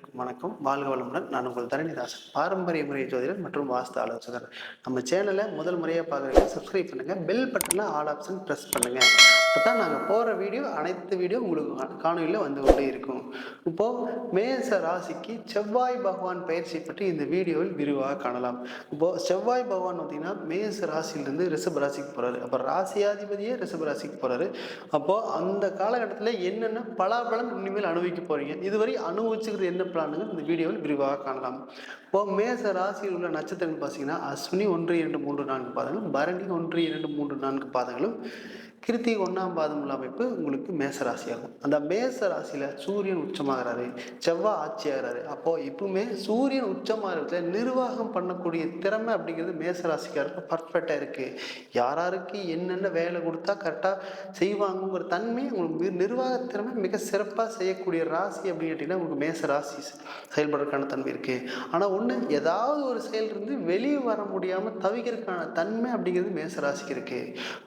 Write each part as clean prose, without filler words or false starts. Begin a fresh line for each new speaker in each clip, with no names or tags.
அனைவருக்கும் வணக்கம். வாழ்க வளமுடன். நான் உங்கள் தரணிதாசன், பாரம்பரிய முறை ஜோதிடர் மற்றும் வாஸ்து ஆலோசகர். நம்ம சேனலை முதல் முறையாக பார்க்குறீங்க, சப்ஸ்கிரைப் பண்ணுங்க. பெல் பட்டனில் ஆல் ஆப்ஷன் ப்ரெஸ் பண்ணுங்க. அப்போ தான் நாங்கள் போகிற அனைத்து வீடியோ உங்களுக்கு காணொலியில் வந்து கொண்டே இருக்கும். இப்போது மேச ராசிக்கு செவ்வாய் பகவான் பயிற்சி பற்றி இந்த வீடியோவில் விரிவாக காணலாம். இப்போது செவ்வாய் பகவான் பார்த்தீங்கன்னா மேச ராசியிலிருந்து ரிஷப ராசிக்கு போகிறாரு. அப்போ ராசியாதிபதியே ரிஷப ராசிக்கு போகிறாரு. அப்போது அந்த காலகட்டத்தில் என்னென்ன பலாபலன் இனிமேல் அனுபவிக்க போகிறீங்க, இதுவரை அனுபவிச்சுக்கிறது என்ன பிளானுங்க இந்த வீடியோவில் விரிவாக காணலாம். இப்போ மேச ராசியில் உள்ள நட்சத்திரங்கள் பார்த்தீங்கன்னா அஸ்வினி 1, 2, 3, 4 பாதங்களும், பரணி 1, 2, 3, 4 பாதங்களும், கிருத்திகை 1ஆம் பாதம் உள்ள அமைப்பு உங்களுக்கு மேச ராசியாகும். அந்த மேச ராசியில சூரியன் உச்சமாகிறாரு, செவ்வாய் ஆட்சி ஆகிறாரு. அப்போ இப்பவுமே சூரியன் உச்சமாகிறதுல நிர்வாகம் பண்ணக்கூடிய திறமை அப்படிங்கிறது மேச ராசிக்காருக்கு பர்ஃபெக்டா இருக்கு. யாராருக்கு என்னென்ன வேலை கொடுத்தா கரெக்டா செய்வாங்கிற தன்மை உங்களுக்கு நிர்வாக திறமை மிக சிறப்பாக செய்யக்கூடிய ராசி அப்படின்னு கேட்டீங்கன்னா உங்களுக்கு மேச ராசி செயல்படுறதுக்கான தன்மை இருக்கு. ஆனா ஒண்ணு, ஏதாவது ஒரு செயல் இருந்து வெளியே வர முடியாம தவிக்கிறதுக்கான தன்மை அப்படிங்கிறது மேச ராசிக்கு இருக்கு.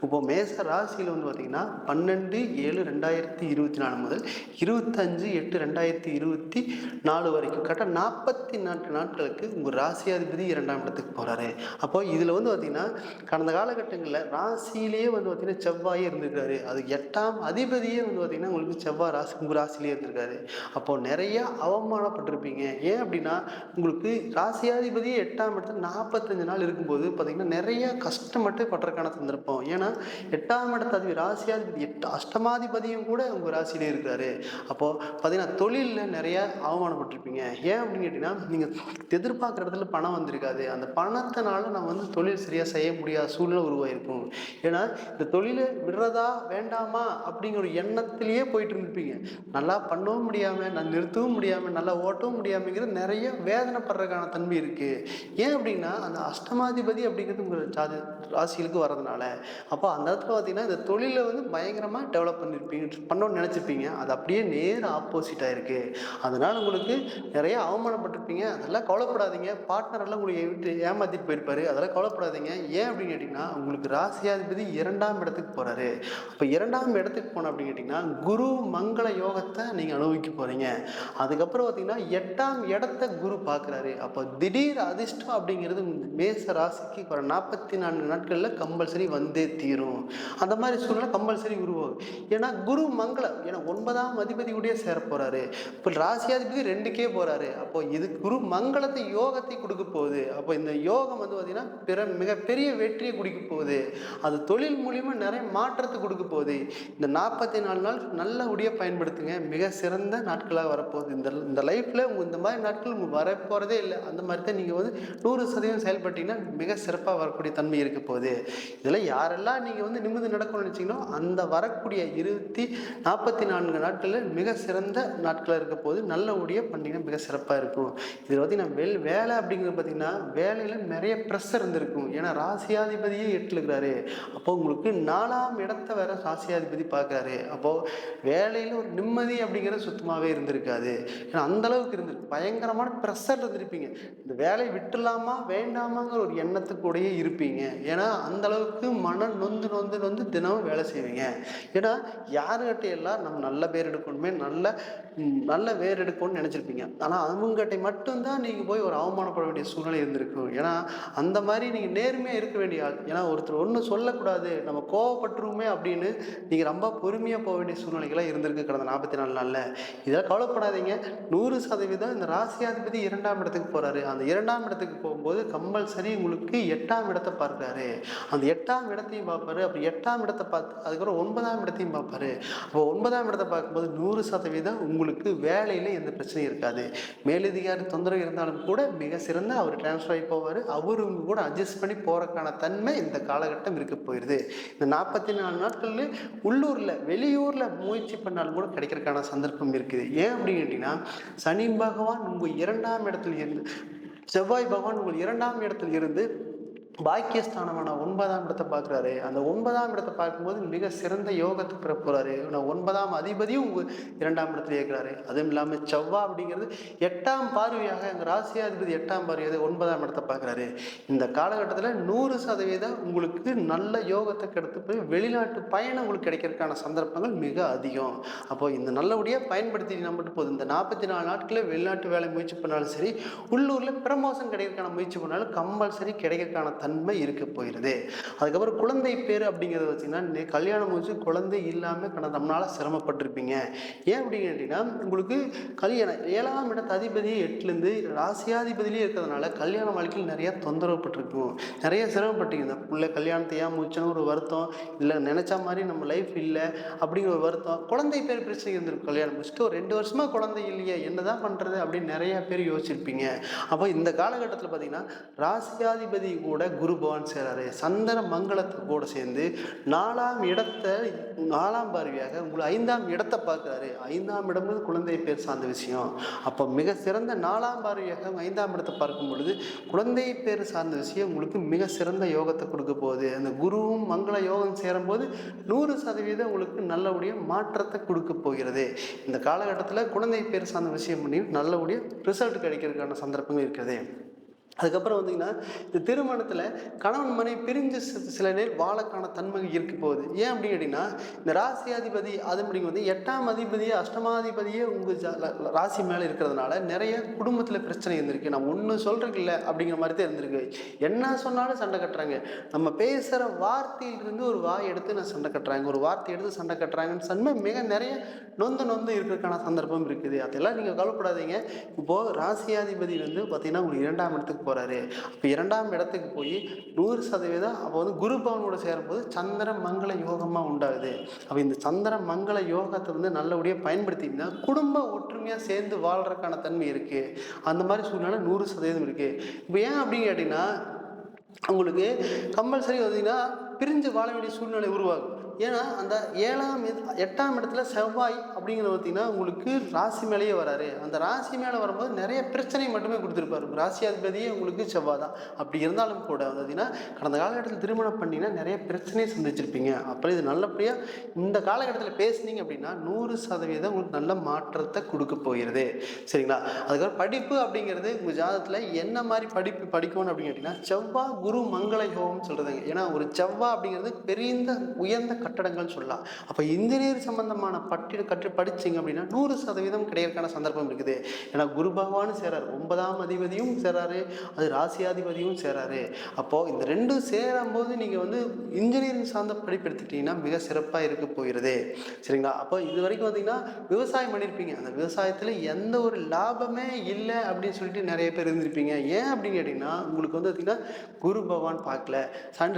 இப்போ மேச ராசியில் வந்து பார்த்தீங்கன்னா 12/7/2024 முதல் 25/8/2024 வரைக்கும் கரெக்டாக 44 நாட்களுக்கு உங்கள் ராசியாதிபதி 2ஆம் இடத்துக்கு போகிறாரு. அப்போ இதில் வந்து பார்த்தீங்கன்னா கடந்த காலகட்டங்களில் ராசியிலேயே வந்து பார்த்தீங்கன்னா செவ்வாயே இருந்திருக்காரு. அது 8ஆம் அதிபதியே வந்து பார்த்தீங்கன்னா உங்களுக்கு செவ்வாய் ராசி உங்கள் ராசிலேயே இருந்திருக்காரு. அப்போ நிறைய அவமானப்பட்டிருப்பீங்க. ஏன் அப்படின்னா உங்களுக்கு ராசியாதிபதியே 8ஆம் இடத்துல 45 நாள் இருக்கும்போது பார்த்தீங்கன்னா நிறைய கஷ்டப்பட்டு பட்டுறதுக்கான சந்தர்ப்பம். ஏன்னா 8ஆம் இடத்து ராசியாதிபதி அஷ்டமாதிபதியும் கூட உங்க ராசியிலே இருக்கிறாரு. அப்போ பார்த்தீங்கன்னா தொழிலில் நிறைய அவமானப்பட்டிருப்பீங்க. ஏன் அப்படின்னு கேட்டீங்கன்னா நீங்க எதிர்பார்க்குற இடத்துல பணம் வந்திருக்காது. அந்த பணத்தினால நம்ம வந்து தொழில் சரியா செய்ய முடியாத சூழ்நிலை உருவாயிருக்கும். ஏன்னா இந்த தொழிலை விடுறதா வேண்டாமா அப்படிங்கிற ஒரு எண்ணத்திலேயே போயிட்டு இருந்திருப்பீங்க. நல்லா பண்ணவும் முடியாம, நான் நிறுத்தவும் முடியாம, நல்லா ஓட்டவும் முடியாமங்கிற நிறைய வேதனைப்படுறதுக்கான தன்மை இருக்கு. ஏன் அப்படின்னா அந்த அஷ்டமாதிபதி அப்படிங்கிறது உங்க ராசிகளுக்கு வர்றதுனால. அப்போ அந்த இடத்துல பார்த்தீங்கன்னா இந்த தொழிலை வந்து பயங்கரமாக டெவலப் பண்ணணும்னு நினச்சிருப்பீங்க. அது அப்படியே நேர் ஆப்போசிட் ஆயிருக்கு. அதனால உங்களுக்கு நிறைய அவமானப்பட்டிருப்பீங்க. அதெல்லாம் கவலைப்படாதீங்க. பார்ட்னர் எல்லாம் உங்களுக்கு விட்டு ஏமாத்திட்டு போயிருப்பாரு. அதெல்லாம் கவலைப்படாதீங்க. ஏன் அப்படின்னு கேட்டிங்கன்னா உங்களுக்கு ராசியாதிபதி 2ஆம் இடத்துக்கு போறாரு. அப்போ 2ஆம் இடத்துக்கு போனோம் அப்படின்னு கேட்டிங்கன்னா குரு மங்கள யோகத்தை நீங்கள் அனுபவிக்க போறீங்க. அதுக்கப்புறம் பார்த்தீங்கன்னா 8ஆம் இடத்தை குரு பார்க்குறாரு. அப்போ திடீர் அதிர்ஷ்டம் அப்படிங்கிறது மேச ராசிக்கு ஒரு 44 நாட்களில் கம்பல்சரி வந்தே தீரும். அந்த மாதிரி சூழ்நிலை கம்பல்சரி உருவாகும். ஏன்னா குரு மங்களம், ஏன்னா 9ஆம் அதிபதியுடைய சேர போறாரு. இப்போ ராசியாதிபதி 2க்கே போறாரு. அப்போ இது குரு மங்களத்தை யோகத்தை கொடுக்க போகுது. அப்போ இந்த யோகம் வந்து பார்த்தீங்கன்னா மிகப்பெரிய வெற்றியை கொடுக்க போகுது. அது தொழில் மூலியமா நிறைய மாற்றத்தை கொடுக்க போகுது. இந்த 44 நாள் நல்லபடியாக பயன்படுத்துங்க. மிக சிறந்த நாட்களாக வரப்போகுது. இந்த லைஃப்ல இந்த மாதிரி நாட்கள் வரப்போறதே இல்லை. அந்த மாதிரி தான் நீங்க வந்து 100% செயல்பட்டீங்கன்னா மிக சிறப்பாக வரக்கூடிய தன்மை இருக்க போகுது. இதெல்லாம் யாரெல்லாம் நீங்க வந்து நிமிர்ந்து நடக்கணும்னு நினைச்சீங்கன்னா அந்த வரக்கூடிய 44 நாட்களில் மிக சிறந்த நாட்களாக இருக்க போது நல்லபடியாக பண்ணீங்கன்னா மிக சிறப்பாக இருக்கும். இதில் பார்த்தீங்கன்னா வேலை அப்படிங்கிறது பார்த்தீங்கன்னா வேலையில் நிறைய ப்ரெஷர் இருந்திருக்கும். ஏன்னா ராசியாதிபதியே 8ல் இருக்கிறாரு. அப்போ உங்களுக்கு 4ஆம் இடத்தை வேற ராசியாதிபதி பார்க்குறாரு. அப்போது வேலையில் ஒரு நிம்மதி அப்படிங்கிறது சுத்தமாகவே இருந்திருக்காது. ஏன்னா அந்த அளவுக்கு இருந்திருக்கு. பயங்கரமான ப்ரெஷர் இருந்திருப்பீங்க. இந்த வேலையை விட்டுலாமா வேண்டாமாங்கிற ஒரு எண்ணத்துக்கூடயே இருப்பீங்க. ஏன்னா அந்த அளவுக்கு மனம் நொந்து நொந்து நொந்து தினமும் வேலை செய்வீங்க. ஏன்னா யாருகிட்ட எல்லாம் நம்ம நல்ல பேர் எடுக்கணுமே, நல்ல வேர் எடுக்கணும்னு நினைச்சிருப்பீங்க. ஆனா அவங்ககிட்ட மட்டும்தான் நீங்க போய் ஒரு அவமானப்பட வேண்டிய சூழ்நிலை இருந்திருக்கும். ஏன்னா அந்த மாதிரி நீங்க நேர்மையா இருக்க வேண்டிய ஆள். ஏன்னா ஒருத்தர் ஒன்றும் சொல்லக்கூடாது, நம்ம கோவப்பட்டுருமே அப்படின்னு நீங்க ரொம்ப பொறுமையா போக வேண்டிய சூழ்நிலைகளாக இருந்திருக்கு கடந்த 44 நாள்ல. இதெல்லாம் கவலைப்படாதீங்க. 100% இந்த ராசியாதிபதி 2ஆம் இடத்துக்கு போறாரு. அந்த 2ஆம் இடத்துக்கு போகும்போது கம்பல்சரி உங்களுக்கு 8ஆம் இடத்தை பார்க்கிறாரு. அந்த 8ஆம் இடத்தையும் பார்ப்பாரு. அப்படி 8ஆம் இடத்தை பார்த்து அதுக்கப்புறம் 9ஆம் இடத்தையும் பார்ப்பாரு. அப்போ 9ஆம் இடத்தை பார்க்கும்போது 100% உங்களுக்கு வேலையில எந்த பிரச்சனையும் இருக்காது. மேலதிகாரி தொந்தரவு இருந்தாலும் கூட மிக சிறந்த அவர் டிரான்ஸ்ஃபர் ஆகி போவார். அவரு கூட அட்ஜஸ்ட் பண்ணி போறதுக்கான தன்மை இந்த காலகட்டம் இருக்க போயிருது. இந்த 44 நாட்கள்ல உள்ளூர்ல வெளியூர்ல முயற்சி பண்ணாலும் கூட கிடைக்கிறதுக்கான சந்தர்ப்பம் இருக்குது. ஏன் அப்படின்னு கேட்டீங்கன்னா சனி பகவான் உங்க 2ஆம் இடத்துல இருந்து, செவ்வாய் பகவான் உங்கள் 2ஆம் இடத்துல இருந்து பாக்கியஸ்தானமான 9ஆம் இடத்தை பார்க்குறாரு. அந்த 9ஆம் இடத்தை பார்க்கும்போது மிக சிறந்த யோகத்தை பெற போறாரு. 9ஆம் அதிபதியும் உங்க 2ஆம் இடத்துல இருக்கிறாரு. அதுவும் இல்லாமல் செவ்வாய் அப்படிங்கிறது 8ஆம் பார்வையாக எங்கள் ராசியாதிபதி 8ஆம் பார்வையாக 9ஆம் இடத்தை பார்க்குறாரு. இந்த காலகட்டத்தில் 100% உங்களுக்கு நல்ல யோகத்தை கெடுத்து போய் வெளிநாட்டு பயணம் உங்களுக்கு கிடைக்கிறதுக்கான சந்தர்ப்பங்கள் மிக அதிகம். அப்போ இந்த நல்லபடியாக பயன்படுத்தி மட்டும் போதும். இந்த 44 நாட்களில் வெளிநாட்டு வேலை முயற்சி பண்ணாலும் சரி, உள்ளூரில் ப்ரமோஷன் கிடைக்கிறதுக்கான முயற்சி பண்ணாலும் கம்பல்சரி கிடைக்கிறதுக்கான தன்மை இருக்க போகிறது. அதுக்கப்புறம் குழந்தை பேர் அப்படிங்கிறது பார்த்தீங்கன்னா, கல்யாணம் முடிச்சு குழந்தை இல்லாமல் நம்மளால சிரமப்பட்டிருப்பீங்க. ஏன் அப்படின்னு கேட்டீங்கன்னா, உங்களுக்கு கல்யாணம் 7ஆம் இடத்து அதிபதி 8லேருந்து ராசியாதிபதியிலே இருக்கிறதுனால கல்யாண வாழ்க்கையில் நிறைய தொந்தரவுப்பட்டிருக்கும், நிறைய சிரமப்பட்டீங்க. இந்த பிள்ளை கல்யாணத்தை ஏன் முடிச்சோன்னு ஒரு வருத்தம், இல்லை நினைச்ச மாதிரி நம்ம லைஃப் இல்லை அப்படிங்கிற ஒரு வருத்தம், குழந்தை பேர் பிரச்சனை இருந்திருக்கும். கல்யாணம் முடிச்சுட்டு ஒரு 2 வருஷமா குழந்தை இல்லையே, என்னதான் பண்றது அப்படின்னு நிறைய பேர் யோசிச்சிருப்பீங்க. அப்போ இந்த காலகட்டத்தில் பார்த்தீங்கன்னா, ராசியாதிபதி கூட குரு பகவான் சேராரு, சந்திர மங்களத்தை கூட சேர்ந்து 4ஆம் இடத்தை 4ஆம் பார்வையாக உங்களை 5ஆம் இடத்தை பார்க்குறாரு. 5ஆம் இடம்னு குழந்தை பேர் சார்ந்த விஷயம். அப்போ மிக சிறந்த 4ஆம் பார்வையாக 5ஆம் இடத்தை பார்க்கும் பொழுது குழந்தை பேர் சார்ந்த விஷயம் உங்களுக்கு மிக சிறந்த யோகத்தை கொடுக்க போகுது. அந்த குருவும் மங்கள யோகம் சேரும் போது 100% உங்களுக்கு நல்லபடியாக மாற்றத்தை கொடுக்க போகிறது. இந்த காலகட்டத்தில் குழந்தை பேர் சார்ந்த விஷயம் பண்ணி நல்லபடியாக ரிசல்ட் கிடைக்கிறதுக்கான சந்தர்ப்பங்கள் இருக்கிறது. அதுக்கப்புறம் வந்தீங்கன்னா, இந்த திருமணத்தில் கணவன் மனைவி பிரிஞ்சு சில நேர் வாழக்கான தன்மை இருக்க போகுது. ஏன் அப்படின்னு கேட்டிங்கன்னா, இந்த ராசியாதிபதி அது வந்து 8ஆம் அதிபதியே அஷ்டமாதிபதியே உங்கள் ராசி மேலே இருக்கிறதுனால நிறைய குடும்பத்தில் பிரச்சனை இருந்திருக்கு. நம்ம ஒன்று சொல்கிறதுக்கு இல்லை அப்படிங்கிற மாதிரி தான் இருந்திருக்கு. என்ன சொன்னாலும் சண்டை கட்டுறாங்க. நம்ம பேசுகிற வார்த்தையிலிருந்து ஒரு வாய் எடுத்து நான் சண்டை கட்டுறாங்க, ஒரு வார்த்தை எடுத்து சண்டை கட்டுறாங்கன்னு சன்மை மிக நிறைய நொந்து இருக்கிறதுக்கான சந்தர்ப்பம் இருக்குது. அதெல்லாம் நீங்கள் கவலைப்படாதீங்க. இப்போது ராசியாதிபதி பார்த்தீங்கன்னா உங்களுக்கு 2ஆம் இடத்துக்கு போறாரு. அப்போ 2ஆம் இடத்துக்கு போய் 100% அப்போ குரு பவனோட சேரும்போது சந்திர மங்கள யோகமா உண்டாகுது. அப்போ இந்த சந்திர மங்கள யோகத்தை நல்லபடியாக பயன்படுத்தினா குடும்ப ஒற்றுமையா சேர்ந்து வாழ்றதுக்கான தன்மை இருக்கு. அந்த மாதிரி சூழ்நிலை 100% இருக்கு. இப்போ ஏன் அப்படின்னு கேட்டீங்கன்னா, உங்களுக்கு கம்பல்சரி பார்த்தீங்கன்னா பிரிஞ்சு வாழ வேண்டிய சூழ்நிலை உருவாகும். ஏன்னா அந்த 8ஆம் இடத்துல செவ்வாய் அப்படிங்கிறது பார்த்தீங்கன்னா உங்களுக்கு ராசி மேலேயே வராரு. அந்த ராசி மேலே வரும்போது நிறைய பிரச்சனை மட்டுமே கொடுத்துருப்பாரு. ராசியாதிபதியே உங்களுக்கு செவ்வாய் தான். அப்படி இருந்தாலும் கூட பார்த்தீங்கன்னா, கடந்த காலகட்டத்தில் திருமணம் பண்ணினா நிறைய பிரச்சனையை சந்திச்சிருப்பீங்க. அப்புறம் இது நல்லபடியாக இந்த காலகட்டத்தில் பேசுனீங்க அப்படின்னா 100% உங்களுக்கு நல்ல மாற்றத்தை கொடுக்க போகிறது. சரிங்களா? அதுக்கப்புறம் படிப்பு அப்படிங்கிறது உங்கள் ஜாதகத்தில் என்ன மாதிரி படிப்பு படிக்கணும் அப்படின்னு கேட்டிங்கன்னா, செவ்வாய் குரு மங்கள யோகம்னு சொல்கிறதுங்க. ஏன்னா ஒரு செவ்வாய் அப்படிங்கிறது பெரிய உயர்ந்த கட்டடங்கள் சொல்லலாம். அப்போ இன்ஜினியர் சம்பந்தமான படிச்சிங்க அப்படின்னா 100% கிடைக்கிறதுக்கான சந்தர்ப்பம் இருக்குது. ஏன்னா குரு பகவானும் சேராரு, 9ஆம் அதிபதியும் சேராரு, அது ராசியாதிபதியும் சேராரு. அப்போ இந்த ரெண்டும் சேரும் போது நீங்க இன்ஜினியரிங் சார்ந்த படிப்பு எடுத்துக்கிட்டீங்கன்னா மிக சிறப்பாக இருக்க போகிறது. சரிங்களா? அப்போ இது வரைக்கும் பார்த்தீங்கன்னா விவசாயம் பண்ணியிருப்பீங்க. அந்த விவசாயத்தில் எந்த ஒரு லாபமே இல்லை அப்படின்னு சொல்லிட்டு நிறைய பேர் இருந்திருப்பீங்க. ஏன் அப்படின்னு கேட்டிங்கன்னா, உங்களுக்கு பார்த்தீங்கன்னா குரு பகவான் பார்க்கல,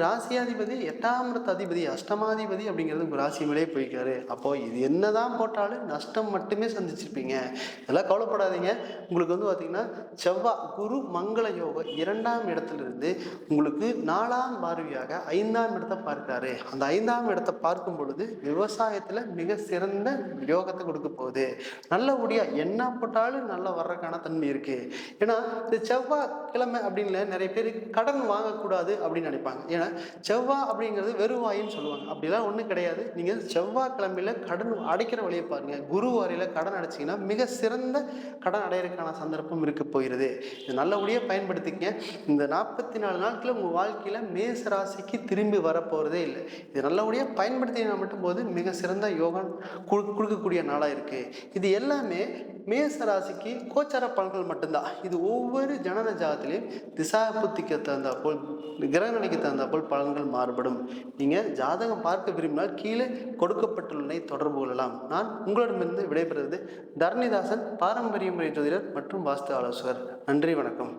ராசியாதிபதி 8ஆம் அதிபதி அஷ்டமாதிபதி அப்படிங்கிறது உங்கள் ராசி மேலே போய்க்காரு. அப்போ இது என்னதான் போட்டாலும் நஷ்டம் மட்டுமே சந்திச்சிருப்பீங்க. இதெல்லாம் கவலைப்படாதீங்க. உங்களுக்கு பார்த்தீங்கன்னா செவ்வாய் குரு மங்கள யோகம் 2ஆம் இடத்திலிருந்து உங்களுக்கு 4ஆம் பார்வையாக 5ஆம் இடத்தை பார்க்கிறாரு. அந்த 5ஆம் இடத்தை பார்க்கும் பொழுது விவசாயத்தில் மிக சிறந்த யோகத்தை கொடுக்க போகுது. நல்லபடியா என்ன போட்டாலும் நல்லா வர்றதுக்கான தன்மை இருக்கு. ஏன்னா இந்த செவ்வாய் கிழமை அப்படின்னு நிறைய பேர் கடன் வாங்கக்கூடாது அப்படின்னு நினைப்பாங்க. ஏன்னா செவ்வாய் அப்படிங்கிறது வெறுவாயின்னு சொல்லுவாங்க. அப்படிலாம் ஒன்றும் கிடையாது. நீங்கள் செவ்வாய்க்கிழமையில கடன் அடைக்கிற வழியை பாருங்க. குரு வாரியில் கடன் அடைச்சிங்கன்னா மிக சிறந்த கடன் அடையிறதுக்கான சந்தர்ப்பம் இருக்க போகிறது. இது நல்லபடியாக பயன்படுத்திக்க. இந்த 44 நாட்களில் உங்கள் வாழ்க்கையில் மேச ராசிக்கு திரும்பி வரப்போகிறதே இல்லை. இது நல்லபடியாக பயன்படுத்தினா மட்டும் போது மிக சிறந்த யோகம் கொடுக்கக்கூடிய நாளாக இருக்குது. இது எல்லாமே மேச ராசிக்கு கோச்சார பலன்கள் மட்டும்தான். இது ஒவ்வொரு ஜனன ஜாதத்திலையும் திசா புத்திக்கு தகுந்த போல் கிரக நிலைக்கு தகுந்த போல் பலன்கள் மாறுபடும். நீங்கள் ஜாதகம் பார்க்க விரும்பினால் கீழே கொடுக்கப்பட்டுள்ளதை தொடர்பு கொள்ளலாம். நான் உங்களிடமிருந்து விடைபெறுவது தரணிதாசன், பாரம்பரிய முறை ஜோதிடர் மற்றும் வாஸ்து ஆலோசகர். நன்றி, வணக்கம்.